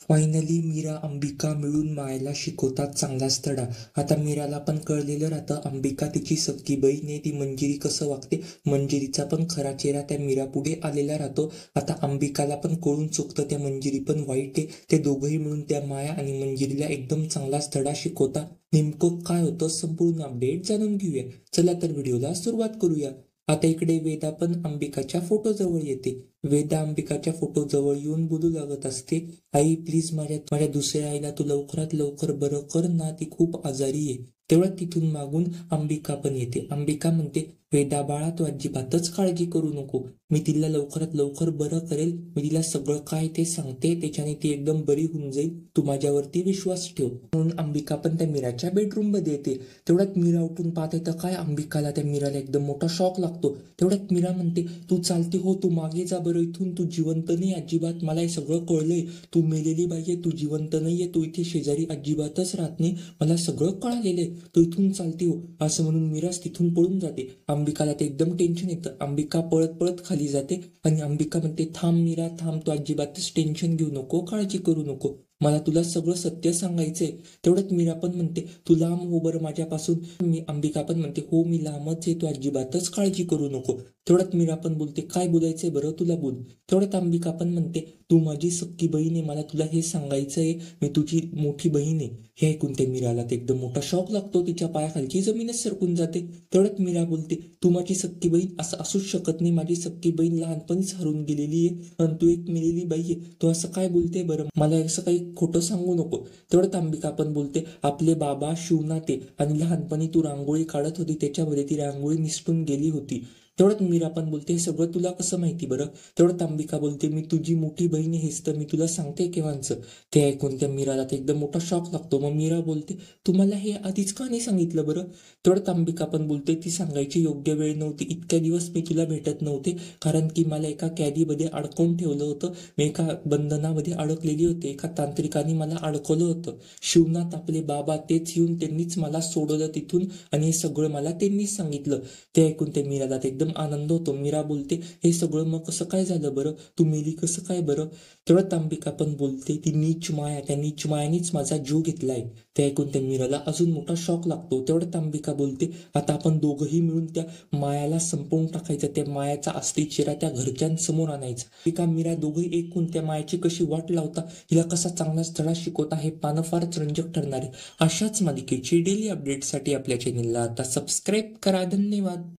Finally Mira Ambika मिळून मायला शिकवतात चांगलाच धडा. आता मीराला पण कळलेलं राहतं अंबिका तिची सख्खी बहीण आहे, ती मंजिरी कसं वागते. मंजिरीचा पण खरा चेहरा त्या मीरा पुढे आलेला राहतो. आता अंबिकाला पण कळून चुकतं त्या मंजिरी पण वाईट आहे. ते दोघंही मिळून त्या माया आणि मंजिरीला एकदम चांगलाच धडा शिकवतात. नेमकं काय होतं संपूर्ण अपडेट जाणून घेऊया. चला तर व्हिडिओला सुरुवात करूया. आता इकडे वेदा पण अंबिकाच्या फोटो जवळ येते. वेदा अंबिकाच्या फोटो जवळ येऊन बोलू लागत असते, आई प्लीज माझ्या दुसऱ्या आईला तू लवकरात लवकर बरं कर ना, ती खूप आजारी आहे. तेवढ्या तिथून मागून अंबिका पण येते. अंबिका म्हणते, वेदा बाळा तू अजिबातच काळजी करू नको, मी तिला लवकरात लवकर बरं करेल. मी तिला सगळं काय ते सांगते, त्याच्याने ती एकदम बरी होऊन जाईल, तू माझ्यावरती विश्वास ठेव. म्हणून अंबिका पण त्या मीराच्या बेडरूम मध्ये येते. तेवढ्यात मीरा उठून पाहते तर काय अंबिकाला त्या मीराला एकदम मोठा शॉक लागतो. तेवढ्यात मीरा म्हणते, तू चालते हो, तू मागे जा बरं इथून, तू जिवंत नाही अजिबात, मला हे सगळं कळलंय. तू मेलेली बाई आहे, तू जिवंत नाहीये, तू इथे शेजारी अजिबातच राहत नाही, मला सगळं कळालेलं आहे, तू इथून चालते हो. असं म्हणून मीराच तिथून पळून जाते. अंबिकाला ते एकदम टेन्शन येतं. अंबिका पळत पळत खाली जाते आणि अंबिका म्हणते, थांब मीरा थांब, तू अजिबातच टेन्शन घेऊ नको, काळजी करू नको, मला तुला सगळं सत्य सांगायचंय. तेवढ्यात मीरा पण म्हणते, तू लांब हो बरं माझ्यापासून. अंबिका पण म्हणते, हो मी लांबच आहे, तू अजिबातच काळजी करू नको. तेवढ्यात मीरा पण बोलते, काय बोलायचंय बरं तुला, बोल. तेवढ्यात अंबिका पण म्हणते, तू माझी सख्खी बहीण आहे, मला तुला हे सांगायचंय, मी तुझी मोठी बहीण आहे. हे ऐकून ते मीराला ते एकदम मोठा शॉक लागतो. तिच्या पायाखालची जमीनच सरकून जाते. तेवढ्यात मीरा बोलते, तू माझी सख्खी बहीण असं असूच शकत नाही, माझी सख्खी बहीण लहानपणीच हरून गेलेली आहे आणि तू एक मेलेली बाई आहे. तू असं काय बोलते बरं, मला असं काही खोटं सांगू नको. तेवढ्यात अंबिका पण बोलते, आपले बाबा शिवनाथे आणि लहानपणी तू रांगोळी काढत होती, त्याच्यामध्ये ती रांगोळी निसटून गेली होती. तेवढ्यात मीरा पण बोलते, हे सगळं तुला कसं माहिती बरं. तेवढ्यात अंबिका बोलते, मी तुझी मोठी बहीण हेच तर मी तुला सांगते केव्हांचं. ते ऐकून त्या मीराला ते एकदम मोठा शॉक लागतो. मग मीरा बोलते, तुम्हाला हे आधीच का नाही सांगितलं बरं. तेवढ्यात अंबिका पण बोलते, ती सांगायची योग्य वेळ नव्हती, इतक्या दिवस मी तुला भेटत नव्हते, कारण की मला एका कॅदीमध्ये अडकवून ठेवलं होतं, मी एका बंधनामध्ये अडकलेली होते, एका तांत्रिकाने मला अडकवलं होतं. शिवनाथ आपले बाबा तेच येऊन त्यांनीच मला सोडवलं तिथून आणि हे सगळं मला त्यांनीच सांगितलं. ते ऐकून ते मीराला ते एकदम आनंद होतो. मीरा बोलते, हे सगळं मग कसं काय झालं बरं, तू मेली कसं काय बरं. तेवढ्यात अंबिका पण बोलते, ती नीच माया, त्या नीच मायानेच माझा जीव घेतलाय. ते ऐकून त्या मीराला अजून मोठा शॉक लागतो. तेवढ्यात अंबिका बोलते, आता आपण दोघंही मिळून त्या मायाला संपवून टाकायचं, त्या मायाचा अस्ती चेहरा त्या घरच्यांसमोर आणायचा. अंबिका मीरा दोघंही एकूण त्या मायाची कशी वाट लावता, हिला कसा चांगलाच धडा शिकवता, हे पानं फारच रंजक ठरणार आहे. अशाच मालिकेची डेली अपडेटसाठी आपल्या चॅनेलला आता सबस्क्राईब करा. धन्यवाद.